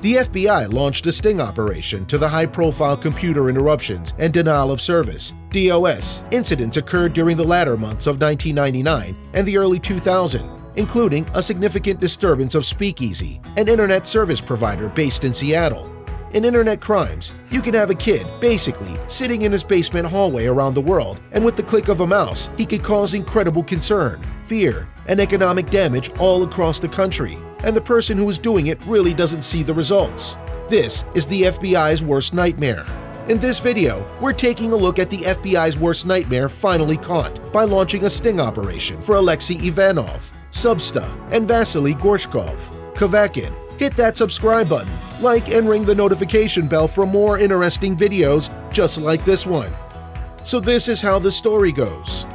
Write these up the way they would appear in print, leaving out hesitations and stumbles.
The FBI launched a sting operation to the high-profile computer interruptions and denial of service (DOS) incidents occurred during the latter months of 1999 and the early 2000s, including a significant disturbance of Speakeasy, an internet service provider based in Seattle. In internet crimes, you can have a kid, basically, sitting in his basement hallway around the world, and with the click of a mouse, he could cause incredible concern, fear, and economic damage all across the country, and the person who is doing it really doesn't see the results. This is the FBI's worst nightmare. In this video, we're taking a look at the FBI's worst nightmare finally caught by launching a sting operation for Alexei Ivanov, Substa, and Vasily Gorshkov. Kavakin, hit that subscribe button, like and ring the notification bell for more interesting videos just like this one. So this is how the story goes.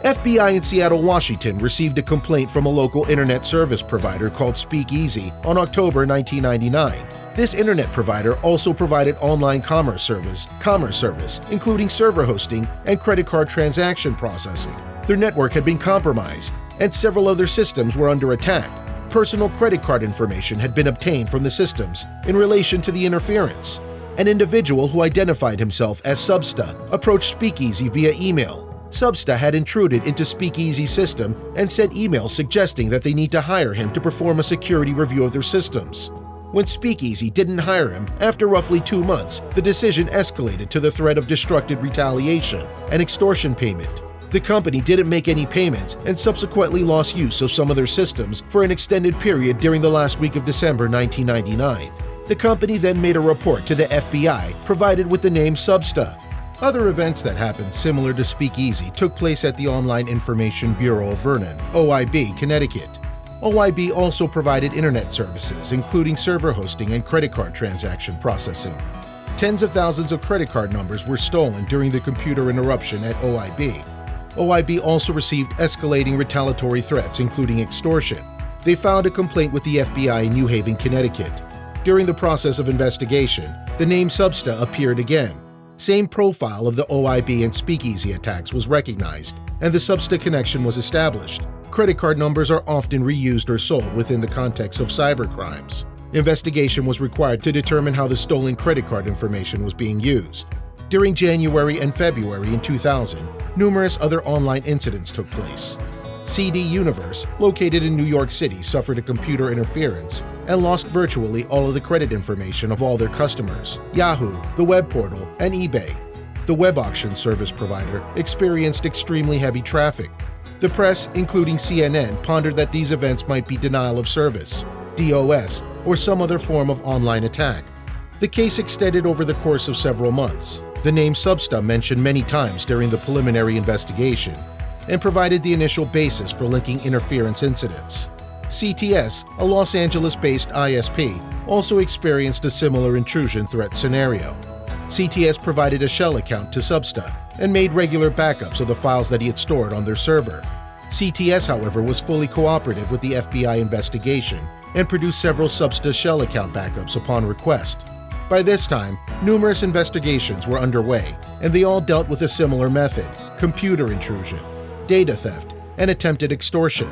FBI in Seattle, Washington received a complaint from a local internet service provider called Speakeasy on October 1999. This internet provider also provided online commerce service, including server hosting and credit card transaction processing. Their network had been compromised, and several other systems were under attack. Personal credit card information had been obtained from the systems in relation to the interference. An individual who identified himself as Substa approached Speakeasy via email. Substa had intruded into Speakeasy's system and sent emails suggesting that they need to hire him to perform a security review of their systems. When Speakeasy didn't hire him, after roughly 2 months, the decision escalated to the threat of destructive retaliation and extortion payment. The company didn't make any payments and subsequently lost use of some of their systems for an extended period during the last week of December 1999. The company then made a report to the FBI, provided with the name Substa. Other events that happened similar to Speakeasy took place at the Online Information Bureau of Vernon, OIB, Connecticut. OIB also provided internet services, including server hosting and credit card transaction processing. Tens of thousands of credit card numbers were stolen during the computer interruption at OIB. OIB also received escalating retaliatory threats, including extortion. They filed a complaint with the FBI in New Haven, Connecticut. During the process of investigation, the name Substa appeared again. Same profile of the OIB and Speakeasy attacks was recognized, and the Substa connection was established. Credit card numbers are often reused or sold within the context of cybercrimes. Investigation was required to determine how the stolen credit card information was being used. During January and February in 2000, numerous other online incidents took place. CD Universe, located in New York City, suffered a computer interference and lost virtually all of the credit information of all their customers. Yahoo, the web portal, and eBay, the web auction service provider, experienced extremely heavy traffic. The press, including CNN, pondered that these events might be denial of service, DOS, or some other form of online attack. The case extended over the course of several months. The name Substa mentioned many times during the preliminary investigation and provided the initial basis for linking interference incidents. CTS, a Los Angeles-based ISP, also experienced a similar intrusion threat scenario. CTS provided a shell account to Substa and made regular backups of the files that he had stored on their server. CTS, however, was fully cooperative with the FBI investigation and produced several Substa shell account backups upon request. By this time, numerous investigations were underway, and they all dealt with a similar method: computer intrusion, data theft, and attempted extortion.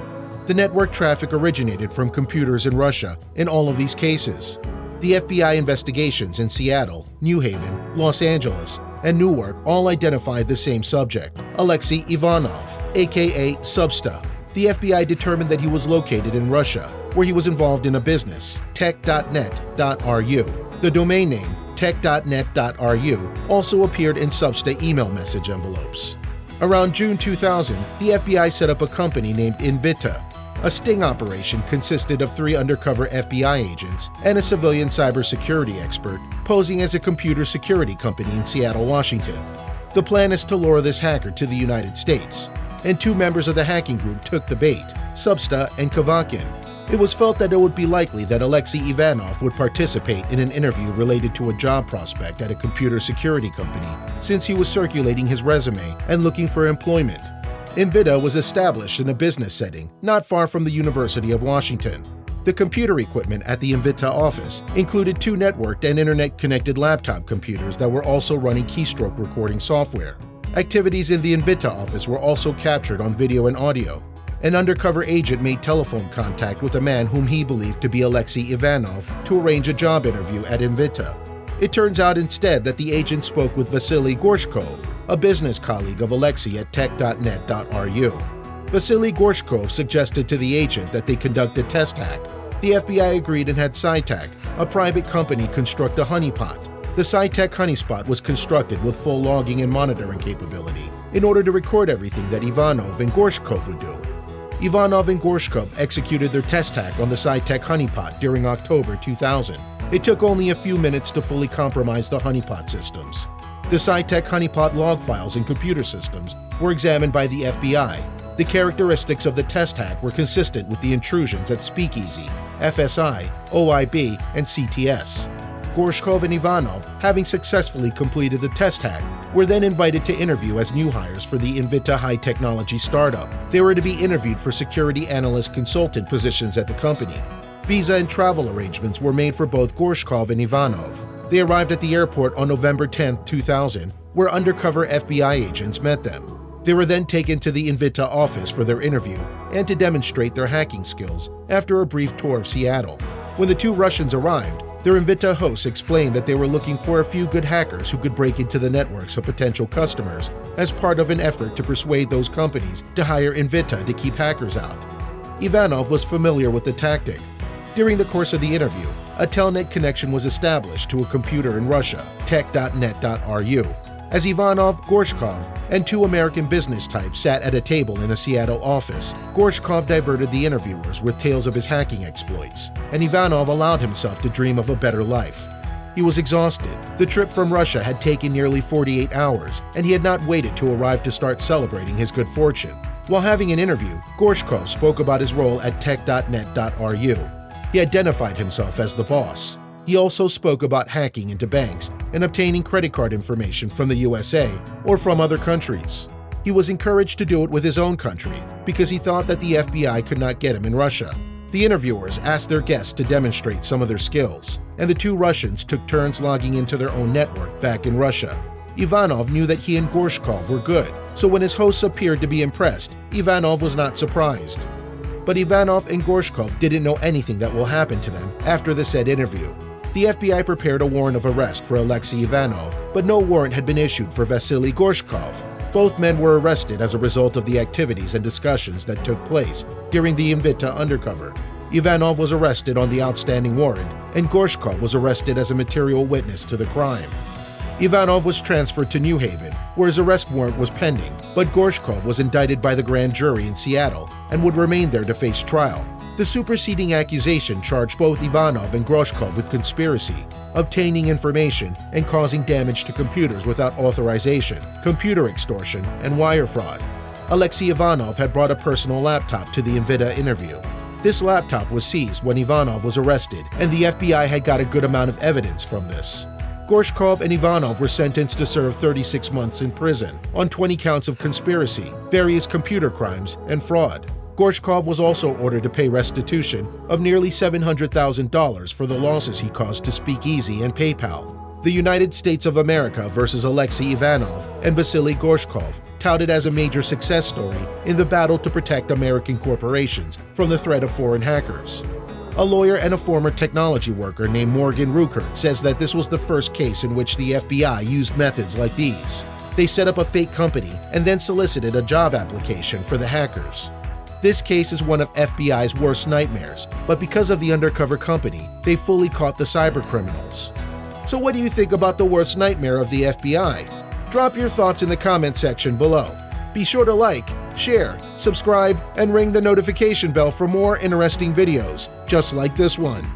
The network traffic originated from computers in Russia in all of these cases. The FBI investigations in Seattle, New Haven, Los Angeles, and Newark all identified the same subject, Alexei Ivanov, aka Substa. The FBI determined that he was located in Russia, where he was involved in a business, tech.net.ru. The domain name, tech.net.ru, also appeared in Substa email message envelopes. Around June 2000, the FBI set up a company named Invita. A sting operation consisted of 3 undercover FBI agents and a civilian cybersecurity expert posing as a computer security company in Seattle, Washington. The plan is to lure this hacker to the United States, and 2 members of the hacking group took the bait, Substa and Kavakin. It was felt that it would be likely that Alexei Ivanov would participate in an interview related to a job prospect at a computer security company, since he was circulating his resume and looking for employment. Invita was established in a business setting not far from the University of Washington. The computer equipment at the Invita office included 2 networked and internet-connected laptop computers that were also running keystroke recording software. Activities in the Invita office were also captured on video and audio. An undercover agent made telephone contact with a man whom he believed to be Alexei Ivanov to arrange a job interview at Invita. It turns out instead that the agent spoke with Vasily Gorshkov, a business colleague of Alexei at tech.net.ru. Vasily Gorshkov suggested to the agent that they conduct a test hack. The FBI agreed and had SciTech, a private company, construct a honeypot. The SciTech honeypot was constructed with full logging and monitoring capability in order to record everything that Ivanov and Gorshkov would do. Ivanov and Gorshkov executed their test hack on the SciTech honeypot during October 2000. It took only a few minutes to fully compromise the honeypot systems. The SciTech honeypot log files and computer systems were examined by the FBI. The characteristics of the test hack were consistent with the intrusions at Speakeasy, FSI, OIB, and CTS. Gorshkov and Ivanov, having successfully completed the test hack, were then invited to interview as new hires for the Invita high-technology startup. They were to be interviewed for security analyst consultant positions at the company. Visa and travel arrangements were made for both Gorshkov and Ivanov. They arrived at the airport on November 10, 2000, where undercover FBI agents met them. They were then taken to the Invita office for their interview and to demonstrate their hacking skills after a brief tour of Seattle. When the two Russians arrived, their Invita hosts explained that they were looking for a few good hackers who could break into the networks of potential customers as part of an effort to persuade those companies to hire Invita to keep hackers out. Ivanov was familiar with the tactic. During the course of the interview, a telnet connection was established to a computer in Russia, tech.net.ru. As Ivanov, Gorshkov, and two American business types sat at a table in a Seattle office, Gorshkov diverted the interviewers with tales of his hacking exploits, and Ivanov allowed himself to dream of a better life. He was exhausted. The trip from Russia had taken nearly 48 hours, and he had not waited to arrive to start celebrating his good fortune. While having an interview, Gorshkov spoke about his role at tech.net.ru. He identified himself as the boss. He also spoke about hacking into banks and obtaining credit card information from the USA or from other countries. He was encouraged to do it with his own country because he thought that the FBI could not get him in Russia. The interviewers asked their guests to demonstrate some of their skills, and the two Russians took turns logging into their own network back in Russia. Ivanov knew that he and Gorshkov were good, so when his hosts appeared to be impressed, Ivanov was not surprised. But Ivanov and Gorshkov didn't know anything that will happen to them after the said interview. The FBI prepared a warrant of arrest for Alexei Ivanov, but no warrant had been issued for Vasily Gorshkov. Both men were arrested as a result of the activities and discussions that took place during the Invita undercover. Ivanov was arrested on the outstanding warrant, and Gorshkov was arrested as a material witness to the crime. Ivanov was transferred to New Haven, where his arrest warrant was pending, but Gorshkov was indicted by the grand jury in Seattle and would remain there to face trial. The superseding accusation charged both Ivanov and Gorshkov with conspiracy, obtaining information, and causing damage to computers without authorization, computer extortion, and wire fraud. Alexei Ivanov had brought a personal laptop to the Invita interview. This laptop was seized when Ivanov was arrested, and the FBI had got a good amount of evidence from this. Gorshkov and Ivanov were sentenced to serve 36 months in prison on 20 counts of conspiracy, various computer crimes, and fraud. Gorshkov was also ordered to pay restitution of nearly $700,000 for the losses he caused to Speakeasy and PayPal. The United States of America versus Alexei Ivanov and Vasily Gorshkov, touted as a major success story in the battle to protect American corporations from the threat of foreign hackers. A lawyer and a former technology worker named Morgan Ruckert says that this was the first case in which the FBI used methods like these. They set up a fake company and then solicited a job application for the hackers. This case is one of FBI's worst nightmares, but because of the undercover company, they fully caught the cybercriminals. So what do you think about the worst nightmare of the FBI? Drop your thoughts in the comment section below. Be sure to like, share, subscribe, and ring the notification bell for more interesting videos just like this one.